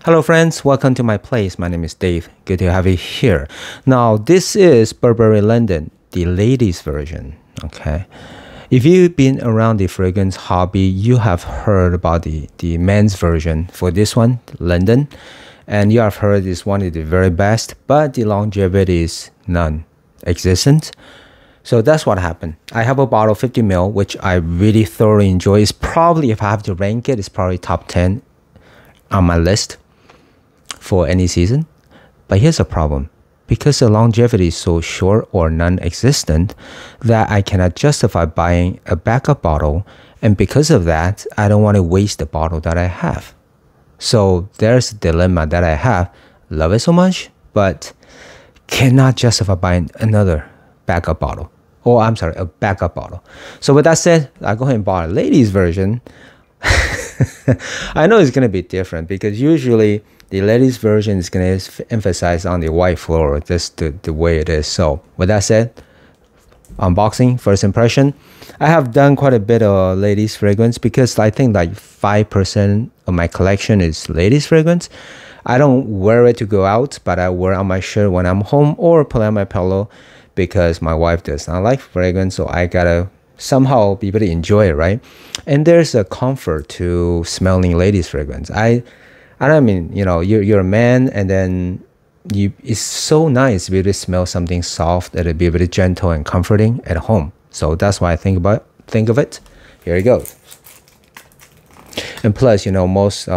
Hello friends, welcome to my place. My name is Dave. Good to have you here. Now this is Burberry London, the ladies version. Okay. If you've been around the fragrance hobby, you have heard about the men's version for this one, London. And you have heard this one is the very best, but the longevity is non-existent. So that's what happened. I have a bottle 50 ml, which I really thoroughly enjoy. It's probably, if I have to rank it, it's probably top 10 on my list for any season. But here's a problem. Because the longevity is so short or non-existent that I cannot justify buying a backup bottle. And because of that, I don't want to waste the bottle that I have. So there's a dilemma that I have. Love it so much, but cannot justify buying another backup bottle. Oh, I'm sorry, a backup bottle. So with that said, I go ahead and buy a ladies version. I know it's going to be different because usually the ladies version is going to emphasize on the white floral, just the way it is. So with that said, unboxing, first impression. I have done quite a bit of ladies fragrance because I think like 5% of my collection is ladies fragrance. I don't wear it to go out, but I wear it on my shirt when I'm home or put on my pillow because my wife does not like fragrance. So I gotta somehow be able to enjoy it, right? And there's a comfort to smelling ladies fragrance. I don't mean, you know, you're a man and then it's so nice to be able to smell something soft and to be able to gentle and comforting at home. So that's why I think of it. Here it goes. And plus, you know, most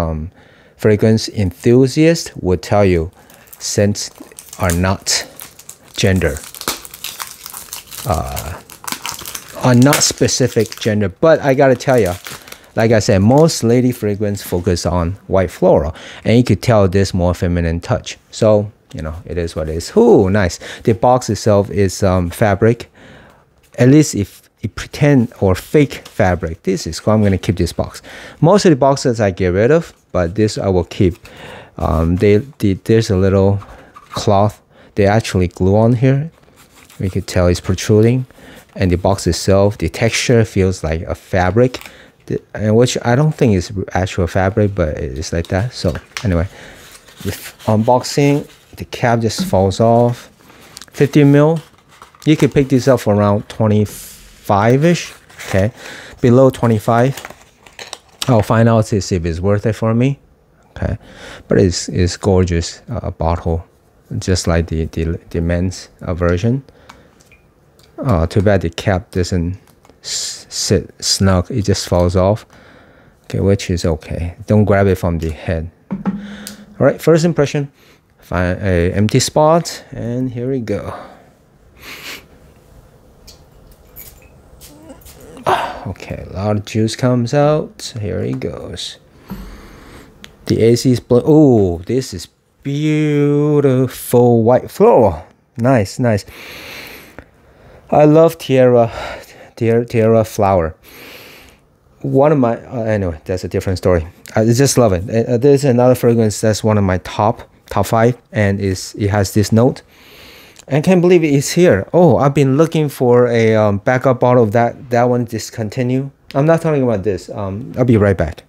fragrance enthusiasts would tell you scents are not gender, are not specific gender. But I gotta tell you, like I said, most lady fragrance focus on white floral, and you could tell this more feminine touch. So, you know, it is what it is. Ooh, nice. The box itself is fabric. At least if you pretend or fake fabric, this is cool. I'm going to keep this box. Most of the boxes I get rid of, but this I will keep. There's a little cloth they actually glue on here. We could tell it's protruding. And the box itself, the texture feels like a fabric, and which I don't think is actual fabric, but it's like that. So anyway, if unboxing, the cap just falls off. 50 ml. You could pick this up for around 25-ish. Okay, below 25, I'll find out to see if it's worth it for me. Okay, but it's gorgeous bottle, just like the men's version. Too bad the cap doesn't sit snug. It just falls off. Okay, which is okay. Don't grab it from the head. All right, first impression. Find a empty spot, and here we go. Okay, a lot of juice comes out. Here he goes. The AC is blue. Oh, this is beautiful white floral. Nice, nice. I love tiara flower. One of my anyway, that's a different story. I just love it. There's another fragrance that's one of my top 5, and it has this note. I can't believe it's here. Oh, I've been looking for a backup bottle of that. That one discontinued. I'm not talking about this. I'll be right back.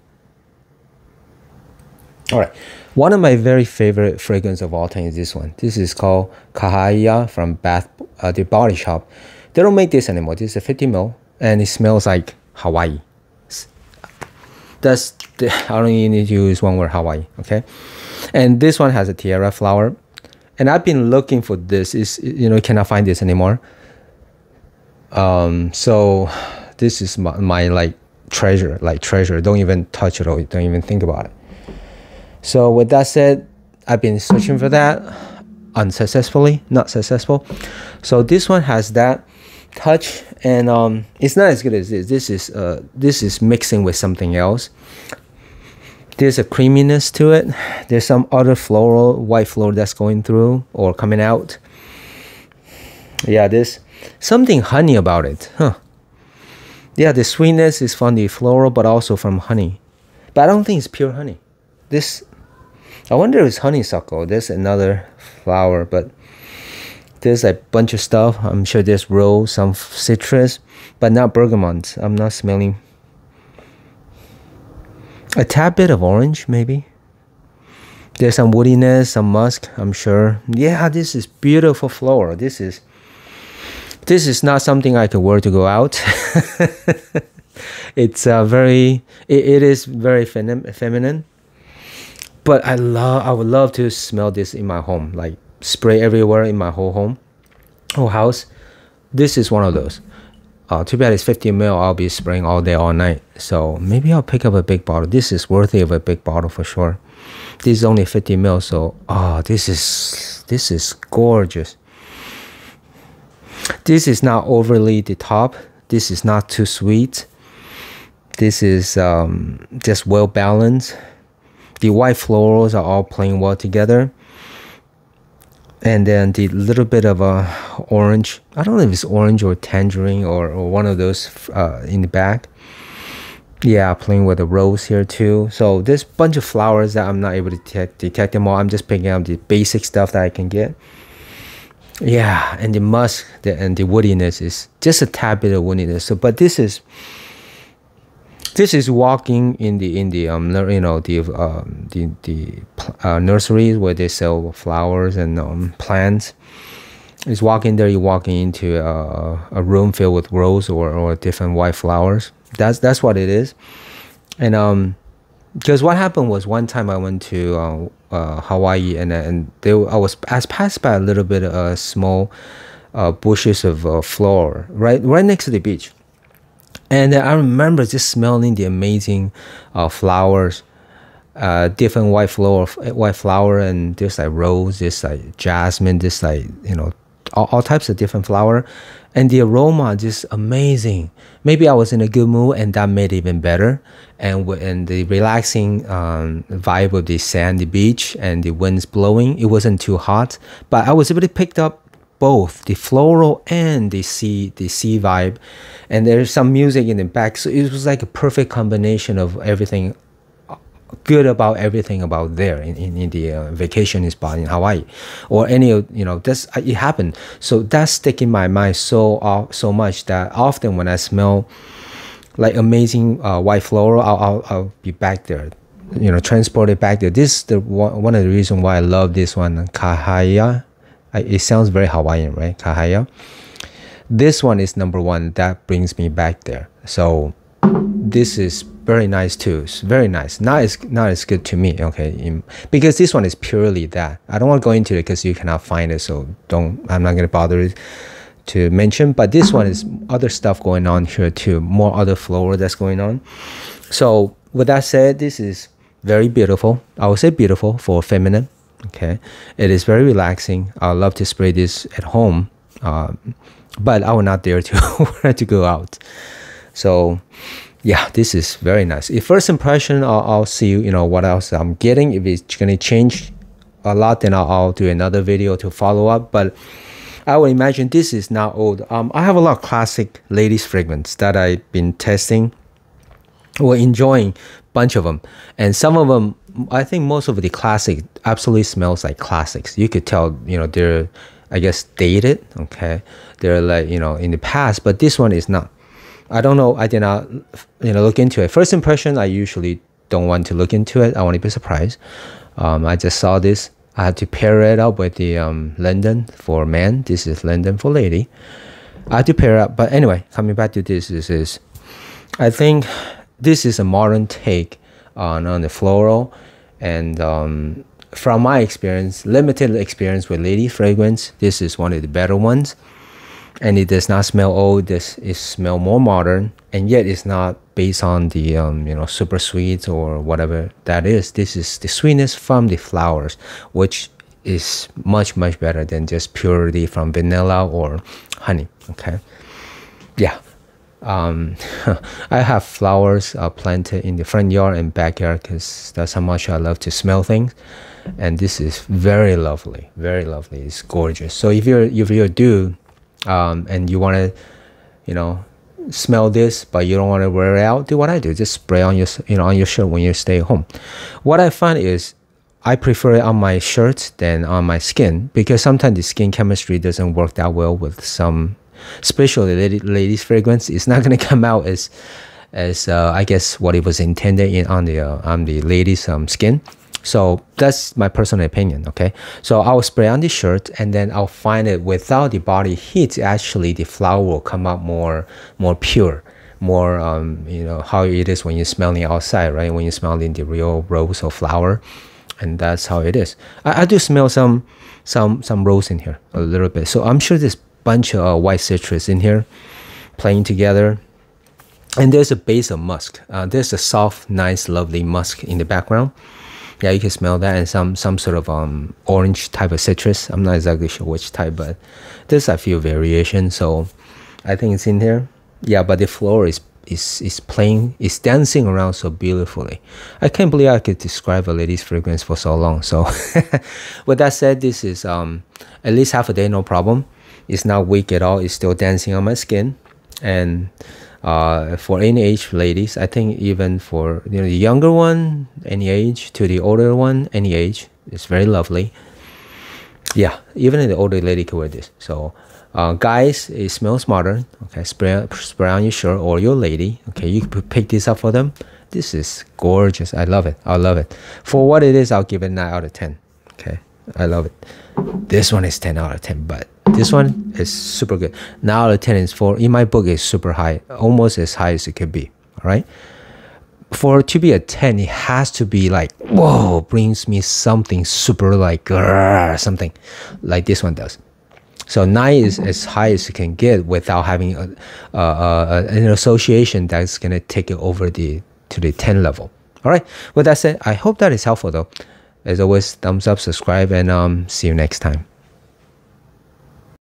All right. One of my very favorite fragrance of all time is this one. This is called Kahaya from the Body Shop. They don't make this anymore. This is a 50 ml, and it smells like Hawaii. I don't even need to use one word, Hawaii. Okay. And this one has a tiara flower. And I've been looking for this. Cannot find this anymore. So this is my like treasure. Don't even touch it or don't even think about it. So with that said, I've been searching for that unsuccessfully, not successful. So this one has that touch, and it's not as good as this. This is mixing with something else. There's a creaminess to it. There's some other white floral that's going through or coming out. Yeah, there's something honey about it. Huh. Yeah, the sweetness is from the floral, but also from honey. But I don't think it's pure honey. I wonder if it's honeysuckle. There's another flower, but there's a bunch of stuff. I'm sure there's rose, some citrus, but not bergamot. I'm not smelling a tad bit of orange, maybe. There's some woodiness, some musk, I'm sure. Yeah, this is beautiful floral. This is not something I could wear to go out. It's it is very feminine. But I would love to smell this in my home, like spray everywhere in my whole house. This is one of those. Too bad it's 50 ml. I'll be spraying all day, all night. So maybe I'll pick up a big bottle. This is worthy of a big bottle for sure. This is only 50 ml. So this is gorgeous. This is not overly the top. This is not too sweet. This is just well balanced. The white florals are all playing well together. And then the little bit of a orange, I don't know if it's orange or tangerine or one of those in the back. Yeah, playing with the rose here too. So there's a bunch of flowers that I'm not able to detect them all. I'm just picking up the basic stuff that I can get. Yeah, and the musk and the woodiness is just a tad bit of woodiness. So, but this is walking in the nurseries where they sell flowers and plants. It's walking there. You're walking into a room filled with rose or different white flowers. That's what it is. And because what happened was one time I went to Hawaii and I passed by a little bit of small bushes of flower right next to the beach. And I remember just smelling the amazing flowers, different white flower, and there's like rose, there's like jasmine, there's like, all types of different flower, and the aroma just amazing. Maybe I was in a good mood, and that made it even better. And the relaxing vibe of the sandy beach and the winds blowing, it wasn't too hot, but I was able to pick up both the floral and the sea vibe, and there's some music in the back, so it was like a perfect combination of everything good about everything about there in the vacation spot in Hawaii, or any of that's it happened. So that's sticking in my mind so much that often when I smell like amazing white floral, I'll be back there, transported back there. This is one of the reasons why I love this one, Kahaya. It sounds very Hawaiian, right? Kahaya. This one is number one. That brings me back there. So this is very nice too. It's very nice. Not as good to me, okay? Because this one is purely that. I don't want to go into it because you cannot find it. So I'm not going to bother to mention. But this one is other stuff going on here too. More other floral that's going on. So with that said, this is very beautiful. I would say beautiful for feminine. Okay, it is very relaxing. I love to spray this at home, but I will not dare to go out. So yeah, this is very nice. If first impression, I'll see what else I'm getting. If it's gonna change a lot, then I'll do another video to follow up. But I would imagine this is not old. I have a lot of classic ladies fragrance that I've been testing or enjoying, bunch of them, and some of them, I think most of the classic absolutely smells like classics. You could tell, they're, I guess, dated. Okay, they're like, in the past, but this one is not. I don't know. I did not, look into it. First impression, I usually don't want to look into it. I want to be surprised. I just saw this. I had to pair it up with the London for man. This is London for lady. I had to pair it up. But anyway, coming back to this is I think this is a modern take on the floral, and from my experience, limited experience with lady fragrance, this is one of the better ones. And it does not smell old. This is smell more modern, and yet it's not based on the super sweet or whatever that is. This is the sweetness from the flowers, which is much better than just purity from vanilla or honey. Okay, yeah. I have flowers planted in the front yard and backyard because that's how much I love to smell things, and this is very lovely, very lovely. It's gorgeous. So if you're a dude and you want to smell this but you don't want to wear it out, do what I do, just spray on your on your shirt when you stay home. What I find is I prefer it on my shirts than on my skin, because sometimes the skin chemistry doesn't work that well with some, especially ladies fragrance. It's not going to come out as I guess what it was intended on the ladies' skin. So that's my personal opinion, okay? So I'll spray on the shirt, and then I'll find it without the body heat, actually the flower will come out more pure, more, you know, how it is when you're smelling outside, right? When you're smelling the real rose or flower, and that's how it is. I do smell some rose in here, a little bit. So I'm sure there's a bunch of white citrus in here playing together. And there's a base of musk. There's a soft, nice, lovely musk in the background. Yeah, you can smell that, and some sort of orange type of citrus. I'm not exactly sure which type, but there's a few variations. So I think it's in here. Yeah, but the flower is playing, is dancing around so beautifully. I can't believe I could describe a lady's fragrance for so long. So with that said, this is at least half a day, no problem. It's not weak at all. It's still dancing on my skin. And for any age ladies, I think even for, you know, the younger one, any age, to the older one, any age, it's very lovely. Yeah, even the older lady can wear this. So guys, it smells modern. Okay, spray on your shirt, or your lady. Okay, you can pick this up for them. This is gorgeous. I love it. I love it. For what it is, I'll give it 9 out of 10. Okay, I love it. This one is 10 out of 10, but this one is super good. 9 out of 10 is in my book, is super high, almost as high as it could be. All right, for it to be a 10, it has to be like, whoa, brings me something super, like something like this one does. So 9 is as high as you can get without having an association that's gonna take it over to the 10 level. All right, with that said, I hope that is helpful though. As always, thumbs up, subscribe, and see you next time.